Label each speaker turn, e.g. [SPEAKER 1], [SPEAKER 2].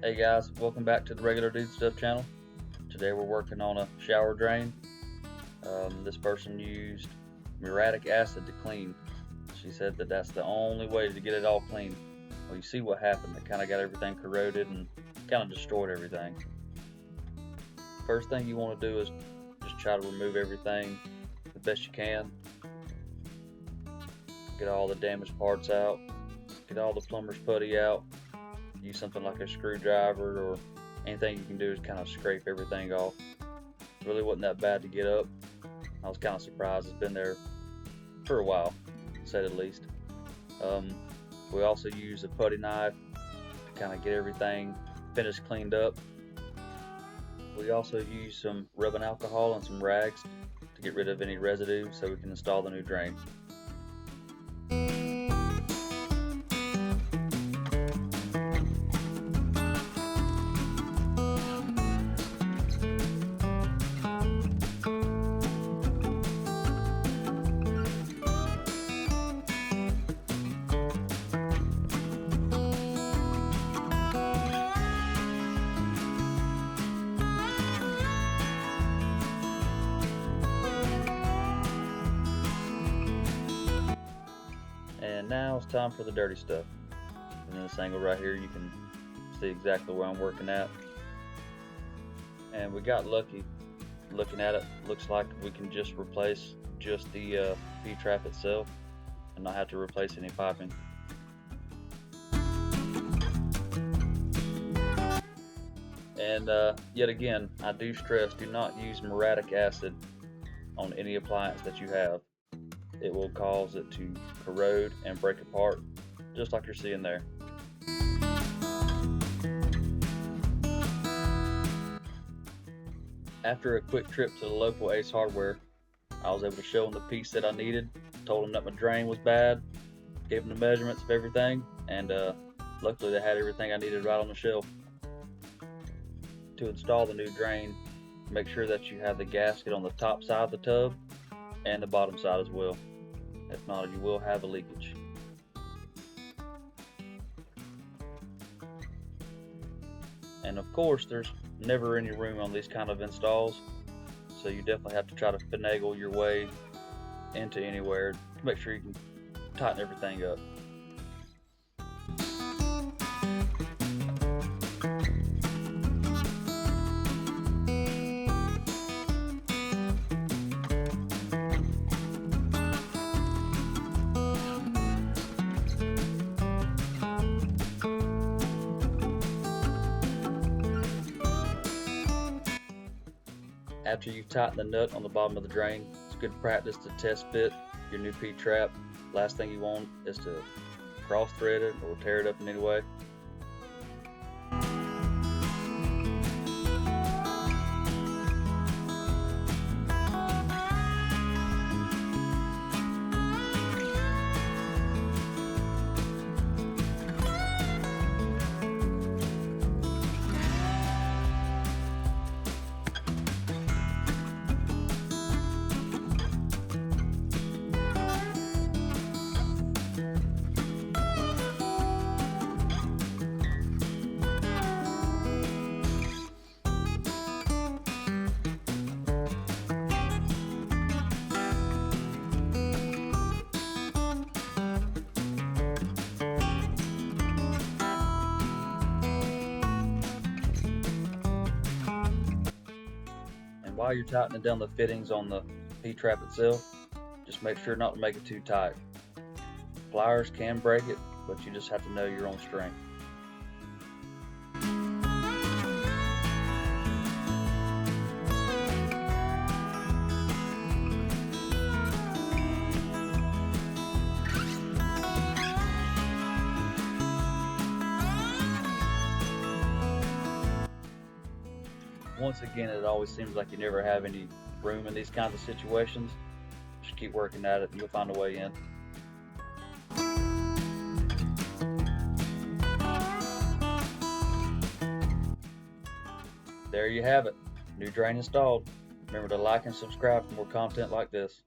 [SPEAKER 1] Hey guys, welcome back to the Regular Dude Stuff channel. Today we're working on a shower drain. This person used muriatic acid to clean. She said that that's the only way to get it all clean. Well, you see what happened. It kind of got everything corroded and kind of destroyed everything. First thing you want to do is just try to remove everything the best you can. Get all the damaged parts out. Get all the plumber's putty out. Use something like a screwdriver, or anything you can do is kind of scrape everything off. It really wasn't that bad to get up. I was kind of surprised. It's been there for a while, to say the least. We also use a putty knife to kind of get everything finished cleaned up. We also use some rubbing alcohol and some rags to get rid of any residue so we can install the new drain. And now it's time for the dirty stuff. And in this angle right here, you can see exactly where I'm working at. And we got lucky. Looking at it, looks like we can just replace just the V-trap itself and not have to replace any piping. And yet again, I do stress, do not use muriatic acid on any appliance that you have. It will cause it to corrode and break apart, just like you're seeing there. After a quick trip to the local Ace Hardware, I was able to show them the piece that I needed, told them that my drain was bad, gave them the measurements of everything, and luckily they had everything I needed right on the shelf. To install the new drain, make sure that you have the gasket on the top side of the tub and the bottom side as well. If not, you will have a leakage. And of course, there's never any room on these kind of installs, so you definitely have to try to finagle your way into anywhere to make sure you can tighten everything up. After you've tightened the nut on the bottom of the drain, it's good practice to test fit your new P-trap. Last thing you want is to cross thread it or tear it up in any way. While you're tightening down the fittings on the P-trap itself, just make sure not to make it too tight. Pliers can break it, but you just have to know your own strength. Once again, it always seems like you never have any room in these kinds of situations. Just keep working at it and you'll find a way in. There you have it. New drain installed. Remember to like and subscribe for more content like this.